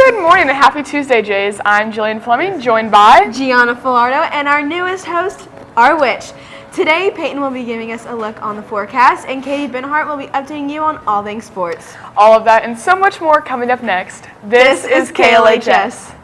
Good morning and happy Tuesday, Jays. I'm Jillian Fleming, joined by Gianna Filardo and our newest host, our witch. Today, Peyton will be giving us a look on the forecast, and Katie Benhart will be updating you on all things sports. All of that and so much more coming up next. This is KLHS.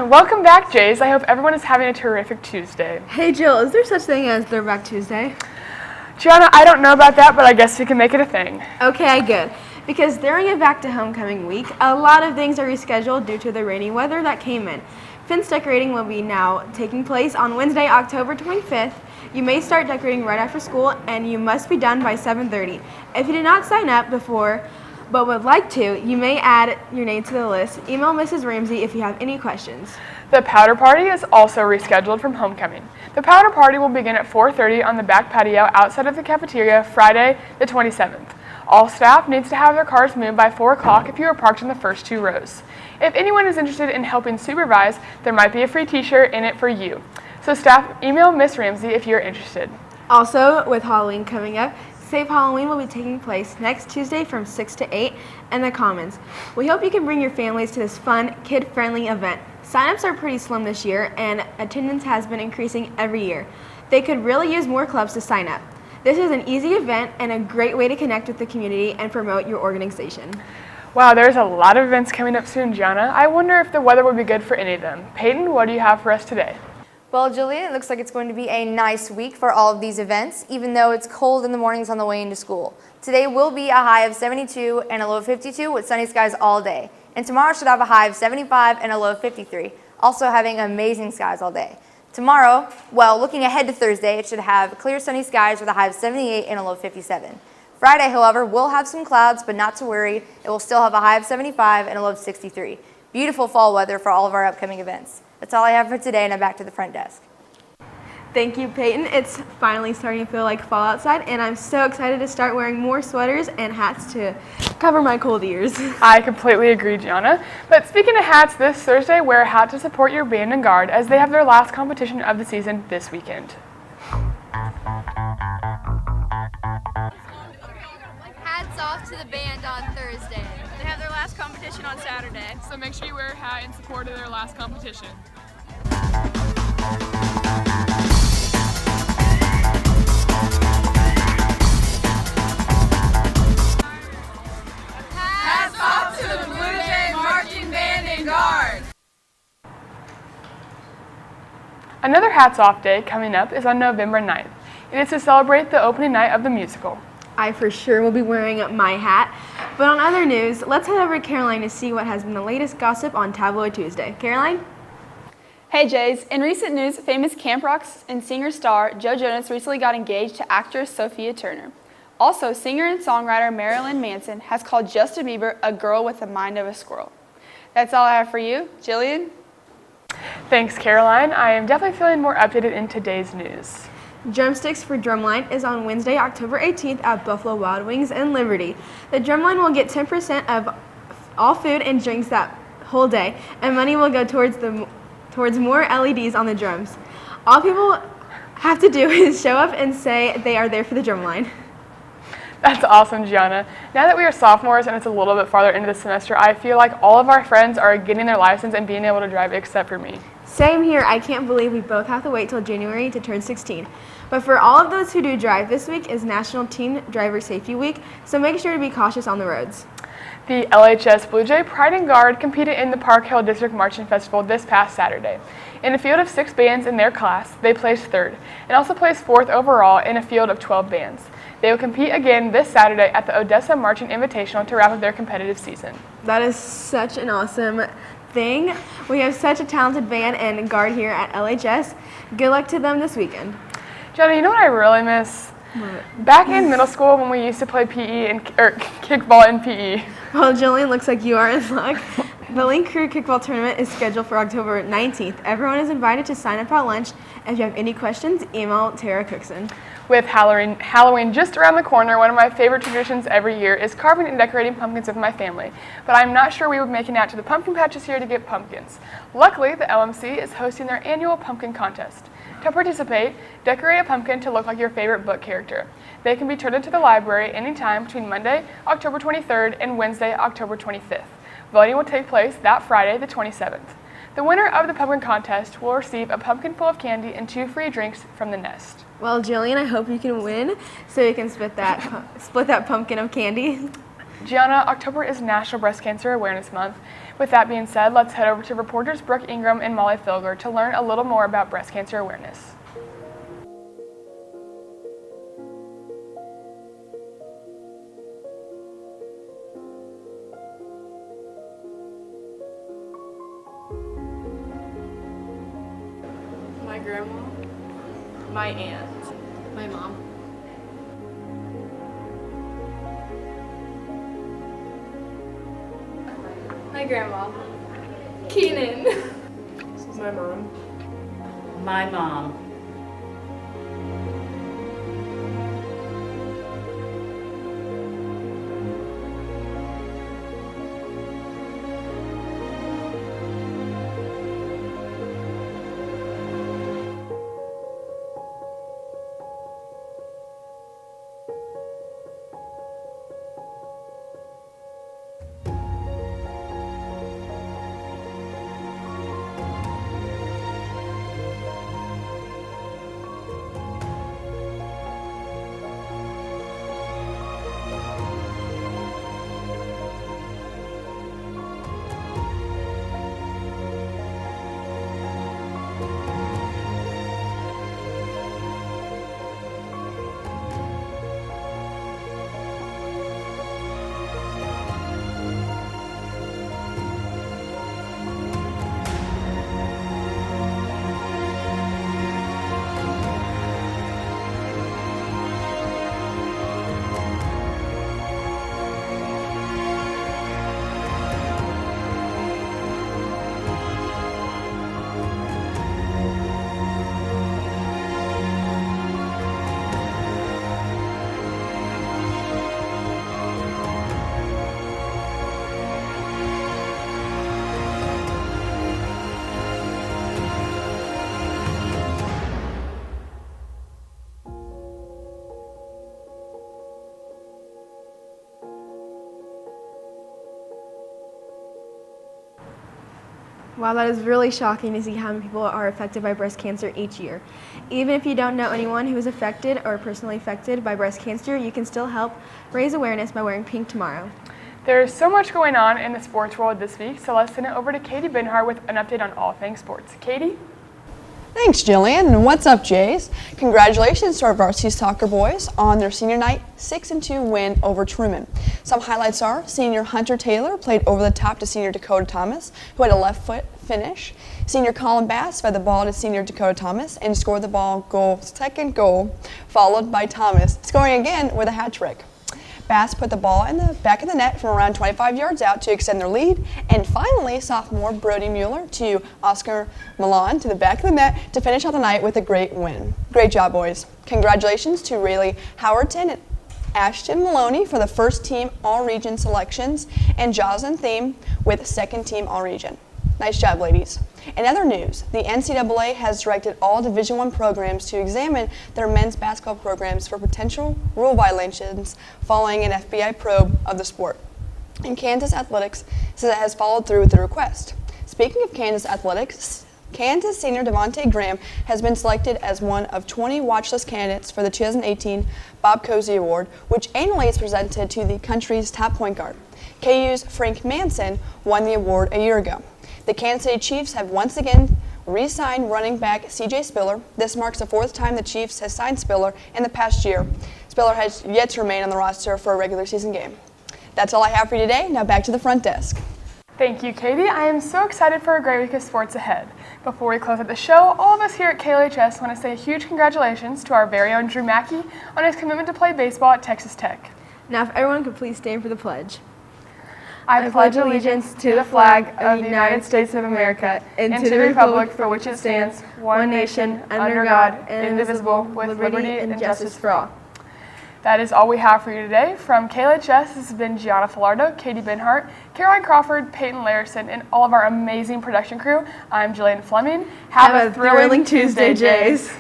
Welcome back, Jays. I hope everyone is having a terrific Tuesday. Hey Jill, is there such thing as Throwback Tuesday? Gianna, I don't know about that, but I guess we can make it a thing. Okay, good. Because during a back to homecoming week, a lot of things are rescheduled due to the rainy weather that came in. Fence decorating will be now taking place on Wednesday, October 25th. You may start decorating right after school, and you must be done by 7:30. If you did not sign up before, but would like to, you may add your name to the list. Email Mrs. Ramsey if you have any questions. The powder party is also rescheduled from homecoming. The powder party will begin at 4:30 on the back patio outside of the cafeteria Friday the 27th. All staff needs to have their cars moved by 4 o'clock if you are parked in the first 2 rows. If anyone is interested in helping supervise, there might be a free t-shirt in it for you. So staff, email Miss Ramsey if you're interested. Also, with Halloween coming up, Safe Halloween will be taking place next Tuesday from 6 to 8 in the Commons. We hope you can bring your families to this fun, kid-friendly event. Sign-ups are pretty slim this year, and attendance has been increasing every year. They could really use more clubs to sign up. This is an easy event and a great way to connect with the community and promote your organization. Wow, there's a lot of events coming up soon, Gianna. I wonder if the weather would be good for any of them. Peyton, what do you have for us today? Well, Julian, it looks like it's going to be a nice week for all of these events, even though it's cold in the mornings on the way into school. Today will be a high of 72 and a low of 52 with sunny skies all day. And tomorrow should have a high of 75 and a low of 53, also having amazing skies all day. Tomorrow, well, looking ahead to Thursday, it should have clear sunny skies with a high of 78 and a low of 57. Friday, however, will have some clouds, but not to worry. It will still have a high of 75 and a low of 63. Beautiful fall weather for all of our upcoming events. That's all I have for today, and I'm back to the front desk. Thank you, Peyton. It's finally starting to feel like fall outside, and I'm so excited to start wearing more sweaters and hats to cover my cold ears. I completely agree, Gianna. But speaking of hats, this Thursday, wear a hat to support your band and guard as they have their last competition of the season this weekend. Hats off to the band on Thursday. They have their last competition on Saturday, so make sure you wear a hat in support of their last competition. Hats off to the Blue Jay Marching Band and Guard. Another Hats Off Day coming up is on November 9th. It is to celebrate the opening night of the musical. I for sure will be wearing my hat. But on other news, let's head over to Caroline to see what has been the latest gossip on Tabloid Tuesday. Caroline? Hey Jays, in recent news, famous Camp Rock and singer-star Joe Jonas recently got engaged to actress Sophia Turner. Also, singer and songwriter Marilyn Manson has called Justin Bieber a girl with the mind of a squirrel. That's all I have for you. Jillian? Thanks, Caroline. I am definitely feeling more updated in today's news. Drumsticks for Drumline is on Wednesday, October 18th at Buffalo Wild Wings in Liberty. The Drumline will get 10% of all food and drinks that whole day, and money will go towards more LEDs on the drums. All people have to do is show up and say they are there for the Drumline. That's awesome, Gianna. Now that we are sophomores and it's a little bit farther into the semester, I feel like all of our friends are getting their license and being able to drive except for me. Same here. I can't believe we both have to wait till January to turn 16. But for all of those who do drive, this week is National Teen Driver Safety Week, so make sure to be cautious on the roads. The LHS Blue Jay Pride and Guard competed in the Park Hill District Marching Festival this past Saturday. In a field of 6 bands in their class, they placed 3rd, and also placed 4th overall in a field of 12 bands. They will compete again this Saturday at the Odessa Marching Invitational to wrap up their competitive season. That is such an awesome thing. We have such a talented band and guard here at LHS. Good luck to them this weekend. Jenna, you know what I really miss? What? Back in middle school when we used to play PE or kickball in PE. Well, Jillian, looks like you are in luck. The Link Crew Kickball Tournament is scheduled for October 19th. Everyone is invited to sign up at lunch. If you have any questions, email Tara Cookson. With Halloween just around the corner, one of my favorite traditions every year is carving and decorating pumpkins with my family. But I'm not sure we will be making it out to the pumpkin patches here to get pumpkins. Luckily, the LMC is hosting their annual pumpkin contest. To participate, decorate a pumpkin to look like your favorite book character. They can be turned into the library anytime between Monday, October 23rd and Wednesday, October 25th. Voting will take place that Friday, the 27th. The winner of the pumpkin contest will receive a pumpkin full of candy and 2 free drinks from the nest. Well, Jillian, I hope you can win so you can split that pumpkin of candy. Gianna, October is National Breast Cancer Awareness Month. With that being said, let's head over to reporters Brooke Ingram and Molly Filger to learn a little more about breast cancer awareness. My grandma, my aunt, my mom. My grandma, Keenan. My mom. My mom. Wow, that is really shocking to see how many people are affected by breast cancer each year. Even if you don't know anyone who is affected or personally affected by breast cancer, you can still help raise awareness by wearing pink tomorrow. There is so much going on in the sports world this week, so let's send it over to Katie Benhart with an update on all things sports. Katie? Thanks, Jillian. And what's up, Jays? Congratulations to our varsity soccer boys on their senior night 6-2 win over Truman. Some highlights are senior Hunter Taylor played over the top to senior Dakota Thomas, who had a left foot finish. Senior Colin Bass fed the ball to senior Dakota Thomas and scored the second goal, followed by Thomas scoring again with a hat trick. Bass put the ball in the back of the net from around 25 yards out to extend their lead, and finally sophomore Brody Mueller to Oscar Milan to the back of the net to finish out the night with a great win. Great job, boys. Congratulations to Rayleigh Howerton and Ashton Maloney for the first team all-region selections, and Jocelyn Thiem with second team all-region. Nice job, ladies. In other news, the NCAA has directed all Division I programs to examine their men's basketball programs for potential rule violations following an FBI probe of the sport. And Kansas Athletics says it has followed through with the request. Speaking of Kansas Athletics, Kansas senior Devontae Graham has been selected as one of 20 watchlist candidates for the 2018 Bob Cousy Award, which annually is presented to the country's top point guard. KU's Frank Manson won the award a year ago. The Kansas City Chiefs have once again re-signed running back CJ Spiller. This marks the fourth time the Chiefs has signed Spiller in the past year. Spiller has yet to remain on the roster for a regular season game. That's all I have for you today. Now back to the front desk. Thank you, Katie. I am so excited for a great week of sports ahead. Before we close out the show, all of us here at KLHS want to say a huge congratulations to our very own Drew Mackey on his commitment to play baseball at Texas Tech. Now, if everyone could please stand for the pledge. I pledge allegiance to the flag of the United States of America and to the republic for which it stands, one nation, under God, indivisible, with liberty and justice for all. That is all we have for you today. From KLHS, this has been Gianna Filardo, Katie Benhart, Caroline Crawford, Peyton Larison, and all of our amazing production crew. I'm Jillian Fleming. Have a thrilling Tuesday, Jays.